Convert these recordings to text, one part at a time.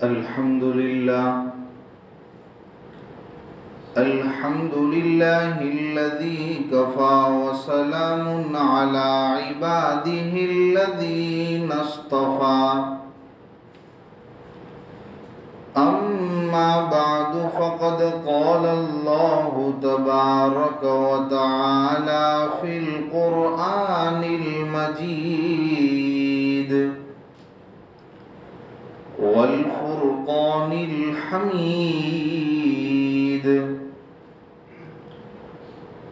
الحمد لله الذي كفى وسلام على عباده الذين اصطفى أما بعد فقد قال الله تبارك وتعالى في القرآن المجيد والفرقان الحميد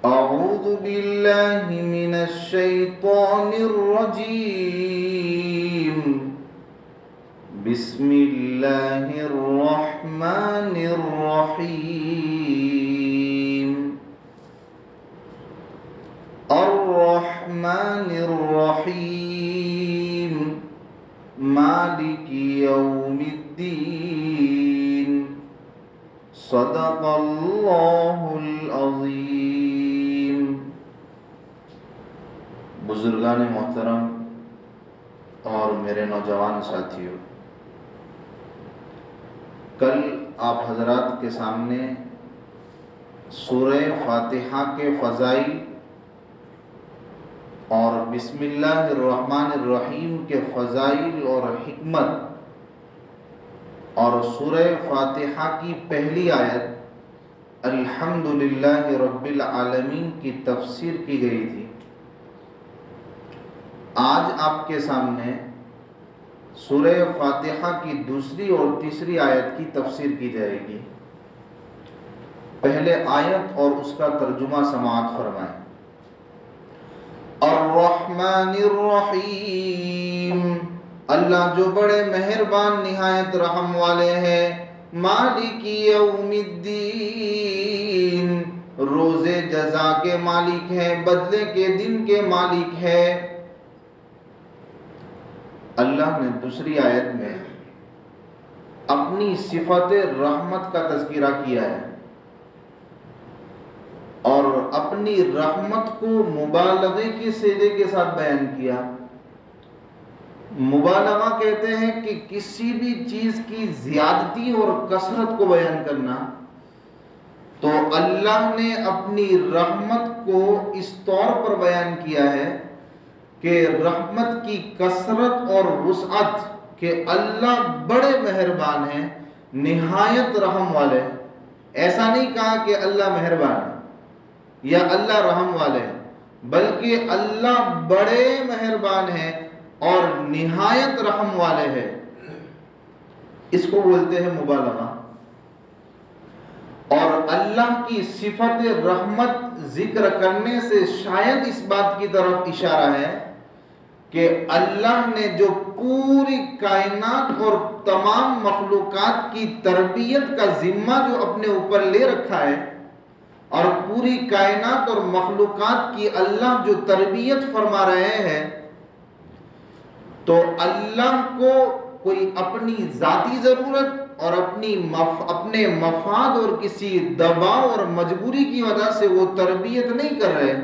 أعوذ بالله من الشيطان الرجيم بسم الله الرحمن الرحيم الرحمن الرحيم مالك يوم الدين صدق اللہ العظیم۔ بزرگان محترم اور میرے نوجوان ساتھیوں، کل آپ حضرات کے سامنے سورہ فاتحہ کے فضائل اور بسم اللہ الرحمن الرحیم کے فضائل اور حکمت اور سورہ فاتحہ کی پہلی آیت الحمدللہ رب العالمین کی تفسیر کی گئی تھی۔ آج آپ کے سامنے سورہ فاتحہ کی دوسری اور تیسری آیت کی تفسیر کی جائے گی۔ پہلے آیت اور اس کا ترجمہ سماعت فرمائیں۔ الرحمن الرحیم، اللہ جو بڑے مہربان نہایت رحم والے ہیں، مالک یوم الدین، روز جزا کے مالک ہیں، بدلے کے دن کے مالک ہیں۔ اللہ نے دوسری آیت میں اپنی صفت رحمت کا تذکرہ کیا ہے اور اپنی رحمت کو مبالغے کی صیغے کے ساتھ بیان کیا۔ مبالغہ کہتے ہیں کہ کسی بھی چیز کی زیادتی اور کثرت کو بیان کرنا، تو اللہ نے اپنی رحمت کو اس طور پر بیان کیا ہے کہ رحمت کی کثرت اور وسعت، کہ اللہ بڑے مہربان ہیں، نہایت رحم والے ہیں۔ ایسا نہیں کہا کہ اللہ مہربان ہے یا اللہ رحم والے ہیں، بلکہ اللہ بڑے مہربان ہیں اور نہایت رحم والے ہیں۔ اس کو بولتے ہیں مبالغہ۔ اور اللہ کی صفت رحمت ذکر کرنے سے شاید اس بات کی طرف اشارہ ہے کہ اللہ نے جو پوری کائنات اور تمام مخلوقات کی تربیت کا ذمہ جو اپنے اوپر لے رکھا ہے، اور پوری کائنات اور مخلوقات کی اللہ جو تربیت فرما رہے ہیں، تو اللہ کو کوئی اپنی ذاتی ضرورت اور اپنے مفاد اور کسی دباؤ اور مجبوری کی وجہ سے وہ تربیت نہیں کر رہے،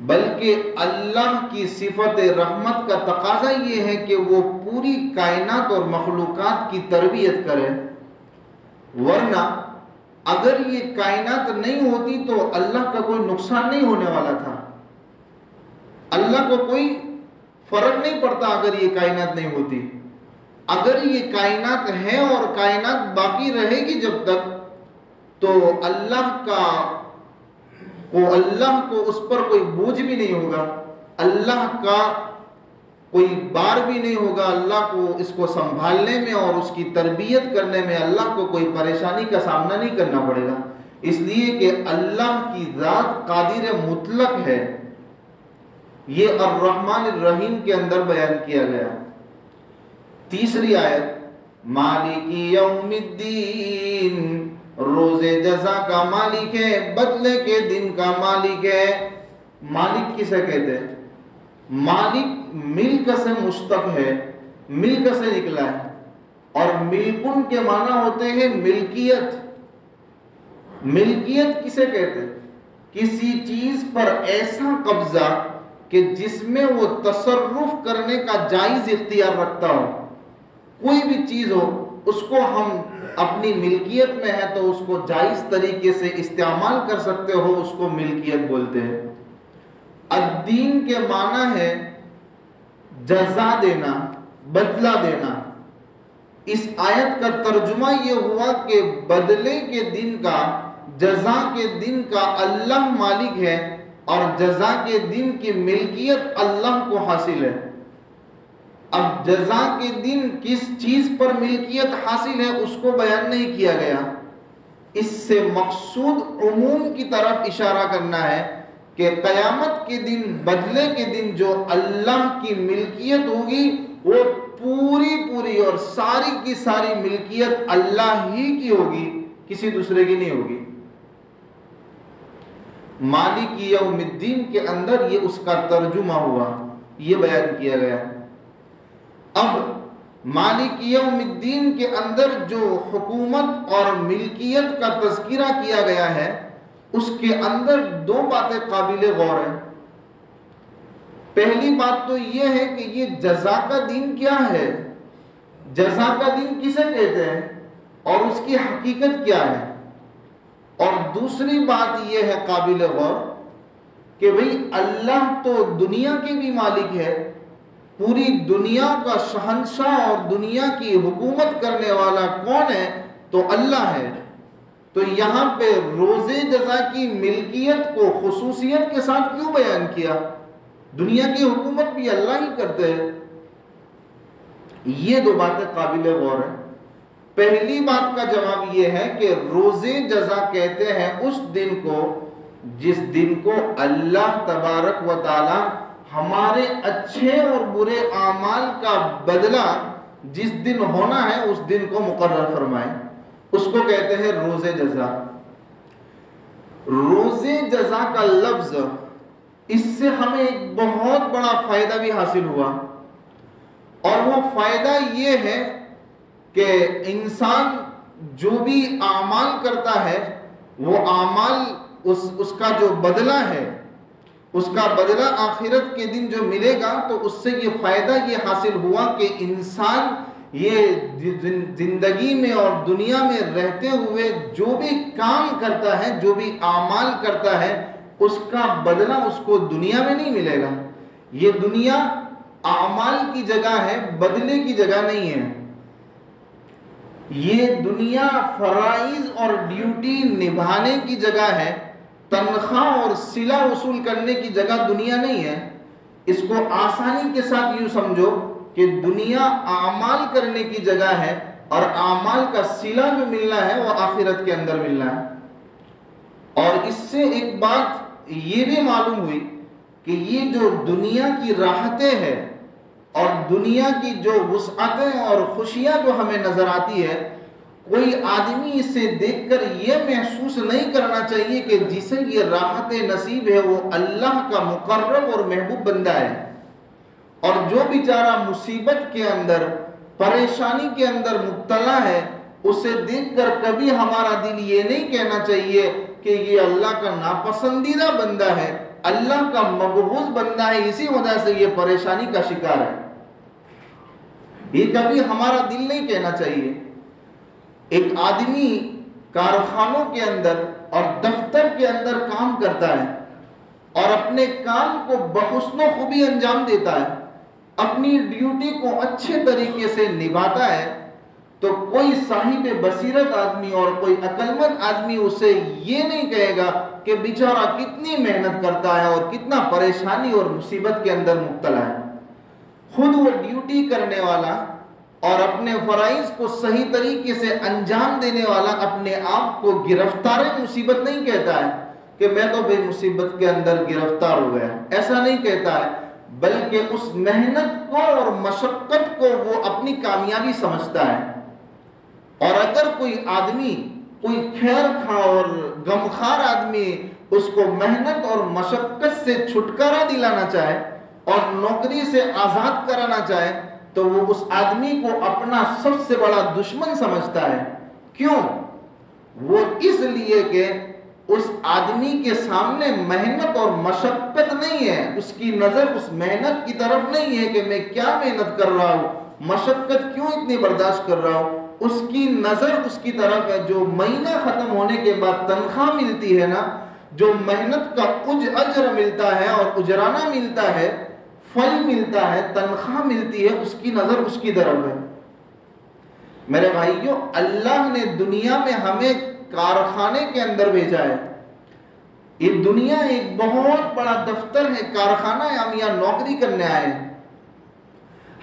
بلکہ اللہ کی صفت رحمت کا تقاضا یہ ہے کہ وہ پوری کائنات اور مخلوقات کی تربیت کرے۔ ورنہ اگر یہ کائنات نہیں ہوتی تو اللہ کا کوئی نقصان نہیں ہونے والا تھا۔ اللہ کو کوئی فرق نہیں پڑتا اگر یہ کائنات نہیں ہوتی۔ اگر یہ کائنات ہے اور کائنات باقی رہے گی جب تک، تو اللہ کو اس پر کوئی بوجھ بھی نہیں ہوگا، اللہ کا کوئی بار بھی نہیں ہوگا، اللہ کو اس کو سنبھالنے میں اور اس کی تربیت کرنے میں اللہ کو کوئی پریشانی کا سامنا نہیں کرنا پڑے گا، اس لیے کہ اللہ کی ذات قادر مطلق ہے۔ یہ الرحمن الرحیم کے اندر بیان کیا گیا۔ تیسری آیت مالک یوم الدین، روز جزا کا مالک ہے، بدلے کے دن کا مالک ہے۔ مالک کسے کہتے ہیں؟ مالک ملک سے مشتق ہے، ملک سے نکلا ہے، اور ملکن کے معنی ہوتے ہیں ملکیت۔ ملکیت کسے کہتے ہیں؟ کسی چیز پر ایسا قبضہ کہ جس میں وہ تصرف کرنے کا جائز اختیار رکھتا ہو۔ کوئی بھی چیز ہو، اس کو ہم اپنی ملکیت میں ہے تو اس کو جائز طریقے سے استعمال کر سکتے ہو، اس کو ملکیت بولتے ہیں۔ الدین کے معنی ہے جزا دینا، بدلہ دینا۔ اس آیت کا ترجمہ یہ ہوا کہ بدلے کے دن کا، جزا کے دن کا اللہ مالک ہے، اور جزا کے دن کی ملکیت اللہ کو حاصل ہے۔ اب جزا کے دن کس چیز پر ملکیت حاصل ہے اس کو بیان نہیں کیا گیا۔ اس سے مقصود عموم کی طرف اشارہ کرنا ہے کہ قیامت کے دن، بدلے کے دن جو اللہ کی ملکیت ہوگی وہ پوری اور ساری کی ساری ملکیت اللہ ہی کی ہوگی، کسی دوسرے کی نہیں ہوگی۔ مالک یوم الدین کے اندر یہ اس کا ترجمہ ہوا، یہ بیان کیا گیا۔ اب مالک یوم الدین کے اندر جو حکومت اور ملکیت کا تذکرہ کیا گیا ہے، اس کے اندر دو باتیں قابل غور ہیں۔ پہلی بات تو یہ ہے کہ یہ جزا کا دن کیا ہے، جزا کا دن کسے کہتے ہیں اور اس کی حقیقت کیا ہے۔ اور دوسری بات یہ ہے قابل غور کہ بھئی اللہ تو دنیا کے بھی مالک ہے، پوری دنیا کا شہنشاہ اور دنیا کی حکومت کرنے والا کون ہے؟ تو اللہ ہے۔ تو یہاں پہ روز جزا کی ملکیت کو خصوصیت کے ساتھ کیوں بیان کیا؟ دنیا کی حکومت بھی اللہ ہی کرتے ہیں۔ یہ دو باتیں قابل غور ہیں۔ پہلی بات کا جواب یہ ہے کہ روز جزا کہتے ہیں اس دن کو جس دن کو اللہ تبارک و تعالی ہمارے اچھے اور برے اعمال کا بدلہ جس دن ہونا ہے اس دن کو مقرر فرمائے، اس کو کہتے ہیں روز جزا۔ روز جزا کا لفظ، اس سے ہمیں ایک بہت بڑا فائدہ بھی حاصل ہوا، اور وہ فائدہ یہ ہے کہ انسان جو بھی اعمال کرتا ہے وہ اعمال اس کا جو بدلہ ہے، اس کا بدلہ آخرت کے دن جو ملے گا، تو اس سے یہ فائدہ یہ حاصل ہوا کہ انسان یہ زندگی میں اور دنیا میں رہتے ہوئے جو بھی کام کرتا ہے، جو بھی اعمال کرتا ہے، اس کا بدلہ اس کو دنیا میں نہیں ملے گا۔ یہ دنیا اعمال کی جگہ ہے، بدلے کی جگہ نہیں ہے۔ یہ دنیا فرائض اور ڈیوٹی نبھانے کی جگہ ہے، تنخواہ اور صلہ وصول کرنے کی جگہ دنیا نہیں ہے۔ اس کو آسانی کے ساتھ یوں سمجھو کہ دنیا اعمال کرنے کی جگہ ہے، اور اعمال کا صلہ جو ملنا ہے وہ آخرت کے اندر ملنا ہے۔ اور اس سے ایک بات یہ بھی معلوم ہوئی کہ یہ جو دنیا کی راحتیں ہیں اور دنیا کی جو وسعتیں اور خوشیاں جو ہمیں نظر آتی ہے، کوئی آدمی اسے دیکھ کر یہ محسوس نہیں کرنا چاہیے کہ جسے یہ راحت نصیب ہے وہ اللہ کا مقرب اور محبوب بندہ ہے۔ اور جو بیچارہ مصیبت کے اندر، پریشانی کے اندر مبتلا ہے، اسے دیکھ کر کبھی ہمارا دل یہ نہیں کہنا چاہیے کہ یہ اللہ کا ناپسندیدہ بندہ ہے، اللہ کا مبغوض بندہ ہے، اسی وجہ سے یہ پریشانی کا شکار ہے۔ یہ کبھی ہمارا دل نہیں کہنا چاہیے۔ ایک آدمی کارخانوں کے اندر اور دفتر کے اندر کام کرتا ہے اور اپنے کام کو بحسن و خوبی انجام دیتا ہے، اپنی ڈیوٹی کو اچھے طریقے سے نبھاتا ہے، تو کوئی صاحب بصیرت آدمی اور کوئی عقلمند آدمی اسے یہ نہیں کہے گا کہ بیچارہ کتنی محنت کرتا ہے اور کتنا پریشانی اور مصیبت کے اندر مبتلا ہے۔ خود وہ ڈیوٹی کرنے والا اور اپنے فرائض کو صحیح طریقے سے انجام دینے والا اپنے آپ کو گرفتار مصیبت نہیں کہتا ہے کہ میں تو بے مصیبت کے اندر گرفتار ہو گیا، ایسا نہیں کہتا ہے، بلکہ اس محنت کو اور مشقت کو وہ اپنی کامیابی سمجھتا ہے۔ اور اگر کوئی آدمی، کوئی خیر خواہ اور غمخوار آدمی اس کو محنت اور مشقت سے چھٹکارا دلانا چاہے اور نوکری سے آزاد کرانا چاہے، تو وہ اس آدمی کو اپنا سب سے بڑا دشمن سمجھتا ہے۔ کیوں؟ وہ اس لیے کہ اس آدمی کے سامنے محنت اور مشقت نہیں ہے، اس کی نظر اس محنت کی طرف نہیں ہے کہ میں کیا محنت کر رہا ہوں، مشقت کیوں اتنی برداشت کر رہا ہوں۔ اس کی نظر اس کی طرف ہے. جو مہینہ ختم ہونے کے بعد تنخواہ ملتی ہے نا، جو محنت کا اجر ملتا ہے اور اجرانہ ملتا ہے، پھل ملتا ہے، تنخواہ ملتی ہے، اس کی نظر اس کی طرف ہے. میرے بھائیوں، اللہ نے دنیا میں ہمیں کارخانے کے اندر بھیجا ہے. یہ دنیا ایک بہت بڑا دفتر ہے، کارخانہ ہے. ہم یہاں نوکری کرنے آئے ہیں،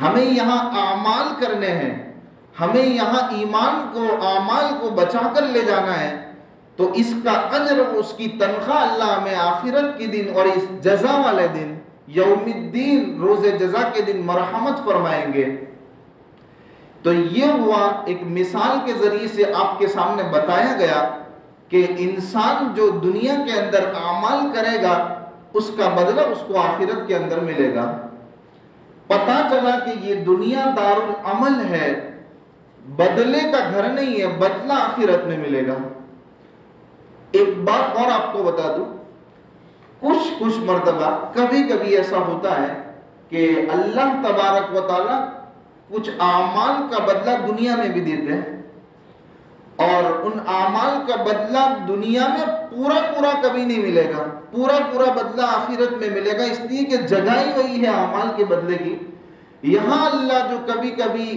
ہمیں یہاں اعمال کرنے ہیں، ہمیں یہاں ایمان کو، اعمال کو بچا کر لے جانا ہے. تو اس کا اجر، اس کی تنخواہ اللہ ہمیں آخرت کے دن اور اس جزا والے دن، یوم الدین، روز جزا کے دن مرحمت فرمائیں گے. تو یہ ہوا ایک مثال کے ذریعے سے آپ کے سامنے بتایا گیا کہ انسان جو دنیا کے اندر اعمال کرے گا اس کا بدلہ اس کو آخرت کے اندر ملے گا. پتا چلا کہ یہ دنیا دارالعمل ہے، بدلے کا گھر نہیں ہے، بدلہ آخرت میں ملے گا. ایک بات اور آپ کو بتا دوں، کچھ مرتبہ کبھی کبھی ایسا ہوتا ہے کہ اللہ تبارک و تعالی کچھ اعمال کا بدلہ دنیا میں بھی دیتے ہیں، اور ان اعمال کا بدلہ دنیا میں پورا کبھی نہیں ملے گا. پورا بدلہ آخرت میں ملے گا، اس لیے کہ جگہ ہی وہی ہے اعمال کے بدلے کی. یہاں اللہ جو کبھی کبھی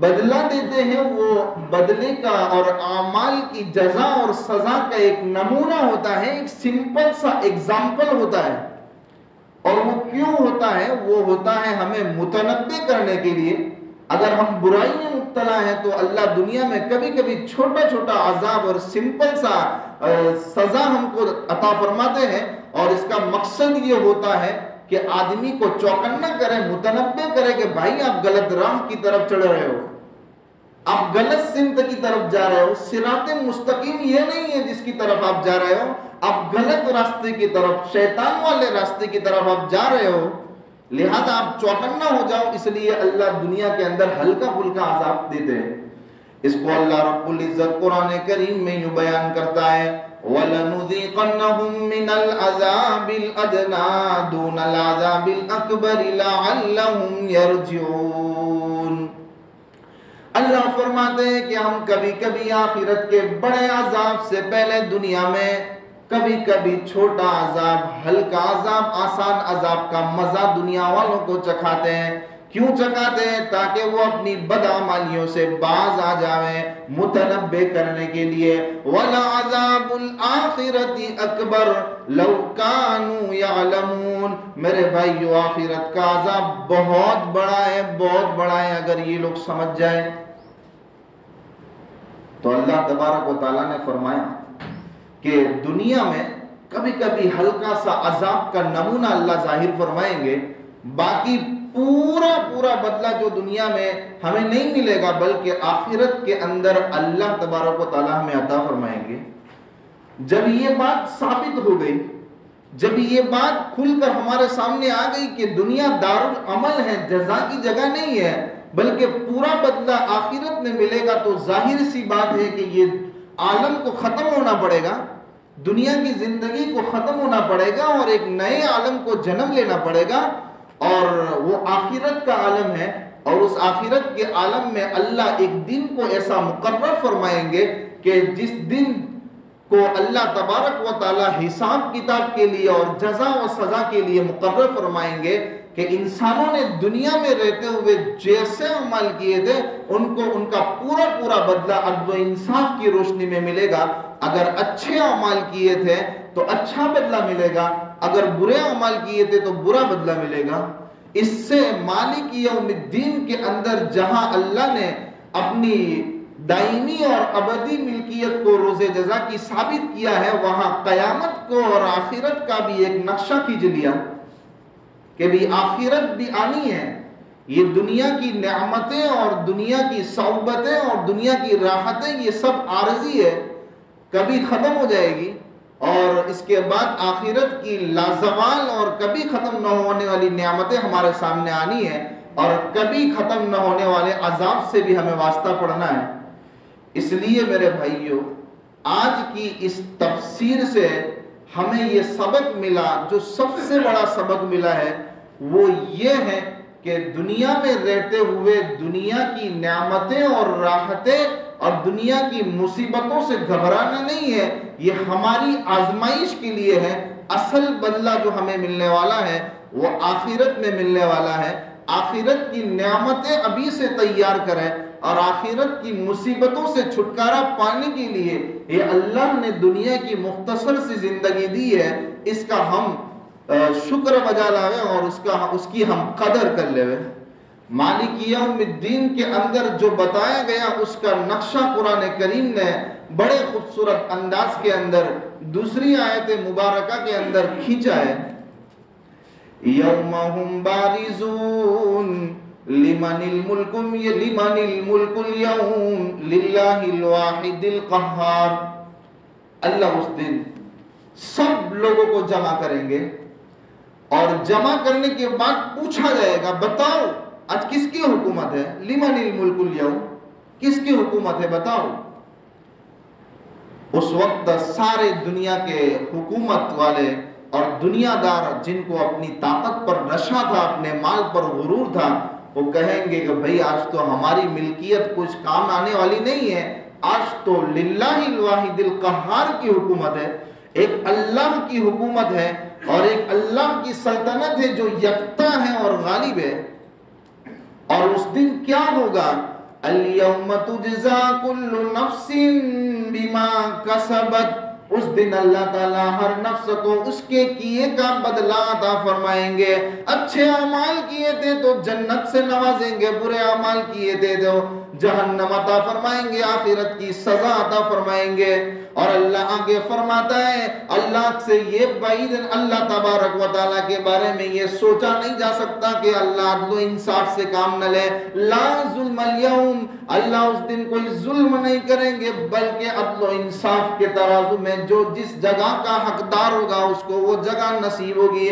بدلہ دیتے ہیں وہ بدلے کا اور اعمال کی جزا اور سزا کا ایک نمونہ ہوتا ہے، ایک سمپل سا ایگزامپل ہوتا ہے. اور وہ کیوں ہوتا ہے؟ وہ ہوتا ہے ہمیں متنبہ کرنے کے لیے. اگر ہم برائی میں مبتلا ہیں تو اللہ دنیا میں کبھی کبھی چھوٹا عذاب اور سمپل سا سزا ہم کو عطا فرماتے ہیں، اور اس کا مقصد یہ ہوتا ہے کہ آدمی کو چوکنا کرے، متنبہ کرے کہ بھائی آپ غلط راہ کی طرف چڑھ رہے ہو، آپ غلط سمت کی طرف جا رہے ہو. صراط مستقیم یہ نہیں ہے جس کی طرف آپ جا رہے ہو، آپ غلط راستے کی طرف، شیطان والے راستے کی طرف آپ جا رہے ہو. لہذا آپ چوکنا ہو جاؤ، اس لیے اللہ دنیا کے اندر ہلکا پھلکا عذاب دیتے ہیں. اس کو اللہ رب العزت قرآن کریم میں یوں بیان کرتا ہے، وَلَنُذِيقَنَّهُم مِّنَ الْعَذَابِ الْأَدْنَىٰ دُونَ الْعَذَابِ الْأَكْبَرِ لَعَلَّهُمْ يَرْجِعُونَ. اللہ فرماتے ہیں کہ ہم کبھی کبھی آخرت کے بڑے عذاب سے پہلے دنیا میں کبھی کبھی چھوٹا عذاب، ہلکا عذاب، آسان عذاب کا مزہ دنیا والوں کو چکھاتے ہیں. کیوں چکھاتے ہیں؟ تاکہ وہ اپنی بدعمالیوں سے باز آ جاویں، متنبہ کرنے کے لیے. وَلَعَذَابُ الْآخِرَةِ أَكْبَرُ لَوْ كَانُوا يَعْلَمُونَ. میرے بھائیو، آخرت کا عذاب بہت بڑا ہے، بہت بڑا ہے. اگر یہ لوگ سمجھ جائیں تو اللہ تبارک و تعالیٰ نے فرمایا کہ دنیا میں کبھی کبھی ہلکا سا عذاب کا نمونہ اللہ ظاہر فرمائیں گے، باقی پورا بدلہ جو دنیا میں ہمیں نہیں ملے گا بلکہ آخرت کے اندر اللہ تبارک و تعالیٰ ہمیں عطا فرمائیں گے. جب یہ بات ثابت ہو گئی، جب یہ بات کھل کر ہمارے سامنے آ گئی کہ دنیا دارالعمل ہے، جزا کی جگہ نہیں ہے بلکہ پورا بدلہ آخرت میں ملے گا، تو ظاہر سی بات ہے کہ یہ عالم کو ختم ہونا پڑے گا، دنیا کی زندگی کو ختم ہونا پڑے گا اور ایک نئے عالم کو جنم لینا پڑے گا، اور وہ آخرت کا عالم ہے. اور اس آخرت کے عالم میں اللہ ایک دن کو ایسا مقرر فرمائیں گے کہ جس دن کو اللہ تبارک و تعالی حساب کتاب کے لیے اور جزا و سزا کے لیے مقرر فرمائیں گے کہ انسانوں نے دنیا میں رہتے ہوئے جیسے عمل کیے تھے ان کو ان کا پورا بدلہ عدل و انصاف کی روشنی میں ملے گا. اگر اچھے عمل کیے تھے تو اچھا بدلہ ملے گا، اگر برے عمل کیے تھے تو برا بدلہ ملے گا. اس سے مالک یوم الدین کے اندر جہاں اللہ نے اپنی دائمی اور ابدی ملکیت کو روز جزا کی ثابت کیا ہے، وہاں قیامت کو اور آخرت کا بھی ایک نقشہ کھینچ لیا کہ بھی آخرت بھی آنی ہے. یہ دنیا کی نعمتیں اور دنیا کی صحبتیں اور دنیا کی راحتیں یہ سب عارضی ہے، کبھی ختم ہو جائے گی، اور اس کے بعد آخرت کی لازوال اور کبھی ختم نہ ہونے والی نعمتیں ہمارے سامنے آنی ہے، اور کبھی ختم نہ ہونے والے عذاب سے بھی ہمیں واسطہ پڑنا ہے. اس لیے میرے بھائیوں، آج کی اس تفسیر سے ہمیں یہ سبق ملا، جو سب سے بڑا سبق ملا ہے وہ یہ ہے کہ دنیا میں رہتے ہوئے دنیا کی نعمتیں اور راحتیں اور دنیا کی مصیبتوں سے گھبرانا نہیں ہے، یہ ہماری آزمائش کے لیے ہے۔ اصل بدلہ جو ہمیں ملنے والا ہے وہ آخرت میں ملنے والا ہے۔ آخرت کی نعمتیں ابھی سے تیار کریں، اور آخرت کی مصیبتوں سے چھٹکارا پانے کے لیے یہ اللہ نے دنیا کی مختصر سی زندگی دی ہے، اس کا ہم شکر بجا لاوے اور اس کی ہم قدر کر لے۔ مالک یوم الدین کے اندر جو بتایا گیا اس کا نقشہ قرآن کریم نے بڑے خوبصورت انداز کے اندر دوسری آیت مبارکہ کے اندر کھینچا ہے۔ یوم ہم بارزون لمن الملک اليوم للہ الواحد القہار۔ اللہ اس دن سب لوگوں کو جمع کریں گے، اور جمع کرنے کے بعد پوچھا جائے گا بتاؤ آج کس کی حکومت ہے؟ لمن الملک اليوم، کس کی حکومت ہے بتاؤ۔ اس وقت سارے دنیا کے حکومت والے اور دنیا دار جن کو اپنی طاقت پر نشہ تھا، اپنے مال پر غرور تھا، وہ کہیں گے کہ بھئی آج تو ہماری ملکیت کچھ کام آنے والی نہیں ہے، آج تو للہ الواحد القہار کی حکومت ہے، ایک اللہ کی حکومت ہے اور ایک اللہ کی سلطنت ہے جو یکتا ہے اور غالب ہے۔ اور اس دن کیا ہوگا؟ اليوم تجزا کل نفس بما کسبت۔ اس دن اللہ تعالیٰ ہر نفس کو اس کے کیے کا بدلہ عطا فرمائیں گے۔ اچھے اعمال کیے تھے تو جنت سے نوازیں گے، برے اعمال کیے تھے تو جہنم عطا فرمائیں گے، آخرت کی سزا عطا فرمائیں گے۔ اور اللہ آگے فرماتا ہے، اللہ سے یہ بعید، اللہ تبارک و تعالیٰ کے بارے میں یہ سوچا نہیں جا سکتا کہ اللہ عدل و انصاف سے کام نہ لے۔ لا ظلم اليوم، اللہ اس دن کوئی ظلم نہیں کریں گے، بلکہ عدل و انصاف کے ترازو میں جو جس جگہ کا حقدار ہوگا اس کو وہ جگہ نصیب ہوگی۔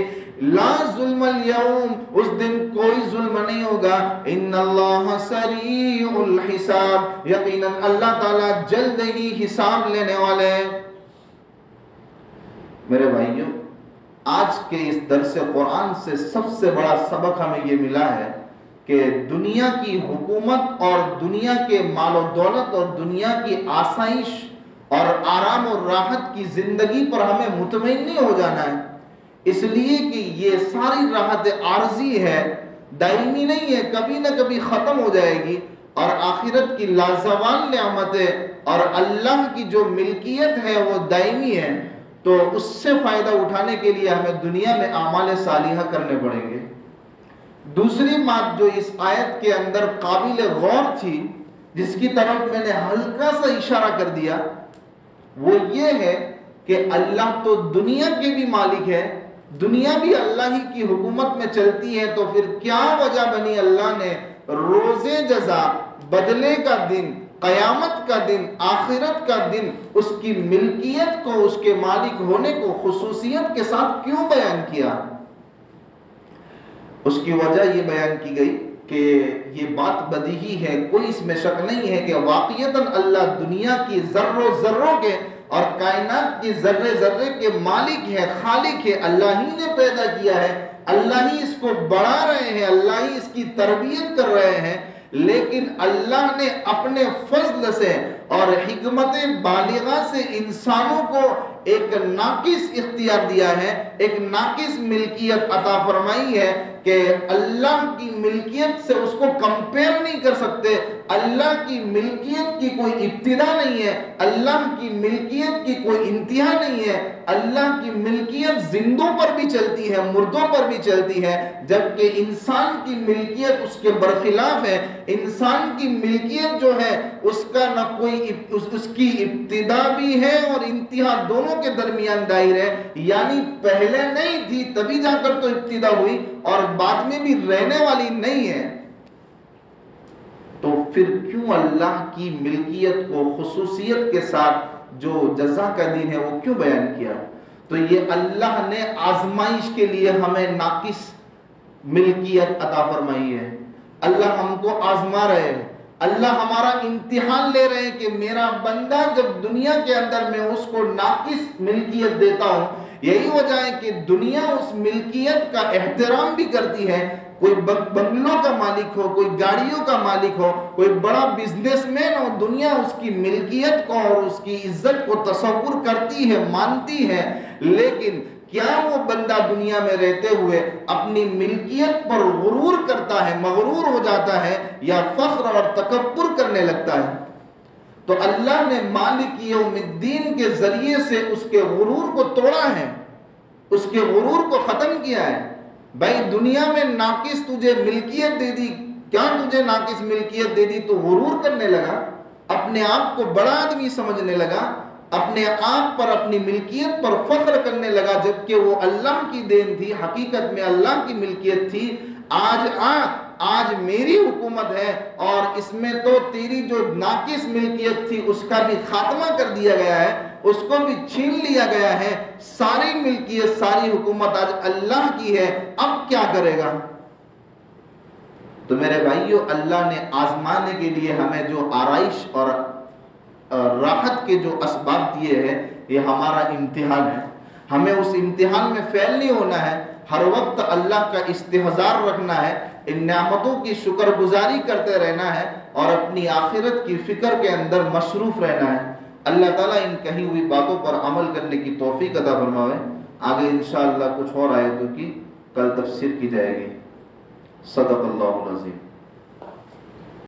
لا ظلم اليوم، اس دن کوئی ظلم نہیں ہوگا۔ ان اللہ سریع الحساب، یقیناً اللہ تعالیٰ جلد ہی حساب لینے والے ہیں۔ میرے بھائیوں، آج کے اس درس قرآن سے سب سے بڑا سبق ہمیں یہ ملا ہے کہ دنیا کی حکومت اور دنیا کے مال و دولت اور دنیا کی آسائش اور آرام و راحت کی زندگی پر ہمیں مطمئن نہیں ہو جانا ہے، اس لیے کہ یہ ساری راحت عارضی ہے، دائمی نہیں ہے، کبھی نہ کبھی ختم ہو جائے گی۔ اور آخرت کی لازوال نعمتیں اور اللہ کی جو ملکیت ہے وہ دائمی ہے، تو اس سے فائدہ اٹھانے کے لیے ہمیں دنیا میں اعمال صالحہ کرنے پڑیں گے۔ دوسری بات جو اس آیت کے اندر قابل غور تھی، جس کی طرف میں نے ہلکا سا اشارہ کر دیا، وہ یہ ہے کہ اللہ تو دنیا کے بھی مالک ہے، دنیا بھی اللہ ہی کی حکومت میں چلتی ہے، تو پھر کیا وجہ بنی اللہ نے روز جزا، بدلے کا دن، قیامت کا دن، آخرت کا دن، اس کی ملکیت کو، اس کے مالک ہونے کو خصوصیت کے ساتھ کیوں بیان کیا؟ اس کی وجہ یہ بیان کی گئی کہ یہ بات بدیہی ہے، کوئی اس میں شک نہیں ہے کہ واقعتاً اللہ دنیا کی ذروں کے اور کائنات کی ذرے کے مالک ہے، خالق ہے، اللہ ہی نے پیدا کیا ہے، اللہ ہی اس کو بڑھا رہے ہیں، اللہ ہی اس کی تربیت کر رہے ہیں، لیکن اللہ نے اپنے فضل سے اور حکمت بالغہ سے انسانوں کو ایک ناقص اختیار دیا ہے، ایک ناقص ملکیت عطا فرمائی ہے کہ اللہ کی ملکیت سے اس کو کمپیئر نہیں کر سکتے۔ اللہ کی ملکیت کی کوئی ابتدا نہیں ہے، اللہ کی ملکیت کی کوئی انتہا نہیں ہے، اللہ کی ملکیت زندوں پر بھی چلتی ہے، مردوں پر بھی چلتی ہے، جبکہ انسان کی ملکیت اس کے برخلاف ہے۔ انسان کی ملکیت جو ہے اس کا نہ کوئی اس کی ابتدا بھی ہے اور انتہا دونوں کے درمیان دائر ہے، یعنی پہلے نہیں تھی تبھی جا کر تو ابتدا ہوئی اور بعد میں بھی رہنے والی نہیں ہے۔ تو پھر کیوں اللہ کی ملکیت کو خصوصیت کے ساتھ جو جزا کا دن ہے وہ کیوں بیان کیا؟ تو یہ اللہ نے آزمائش کے لیے ہمیں ناقص ملکیت عطا فرمائی ہے، اللہ ہم کو آزما رہے ہیں، اللہ ہمارا امتحان لے رہے ہیں کہ میرا بندہ جب دنیا کے اندر میں اس کو ناقص ملکیت دیتا ہوں، یہی وجہ ہے کہ دنیا اس ملکیت کا احترام بھی کرتی ہے، کوئی بنگلوں کا مالک ہو، کوئی گاڑیوں کا مالک ہو، کوئی بڑا بزنس مین ہو، دنیا اس کی ملکیت کو اور اس کی عزت کو تصور کرتی ہے، مانتی ہے، لیکن کیا وہ بندہ دنیا میں رہتے ہوئے اپنی ملکیت پر غرور کرتا ہے، مغرور ہو جاتا ہے، یا فخر اور تکبر کرنے لگتا ہے؟ تو اللہ نے مالک یوم الدین کے ذریعے سے اس کے غرور کو توڑا ہے، اس کے غرور کو ختم کیا ہے۔ بھائی دنیا میں ناقص تجھے ملکیت دے دی، کیا تجھے ناقص ملکیت دے دی تو غرور کرنے لگا، اپنے آپ کو بڑا آدمی سمجھنے لگا، اپنے آپ پر، اپنی ملکیت پر فخر کرنے لگا، جبکہ وہ اللہ کی دین تھی، حقیقت میں اللہ کی ملکیت تھی۔ آج میری حکومت ہے اور اس میں تو تیری جو ناقص ملکیت تھی اس کا بھی خاتمہ کر دیا گیا ہے، اس کو بھی چھین لیا گیا ہے، ساری ملکیت، ساری حکومت آج اللہ کی ہے، اب کیا کرے گا؟ تو میرے بھائیو، اللہ نے آزمانے کے لیے ہمیں جو آرائش اور راحت کے جو اسباب دیے ہیں، یہ ہمارا امتحان ہے۔ ہمیں اس امتحان میں فیل نہیں ہونا ہے، ہر وقت اللہ کا استحضار رکھنا ہے، ان نعمتوں کی شکر گزاری کرتے رہنا ہے اور اپنی آخرت کی فکر کے اندر مصروف رہنا ہے۔ اللہ تعالیٰ ان کہی ہوئی باتوں پر عمل کرنے کی توفیق عطا فرمائے۔ آگے انشاءاللہ کچھ اور آیتوں کی کل تفسیر کی جائے گی۔ صدق اللہ العظیم۔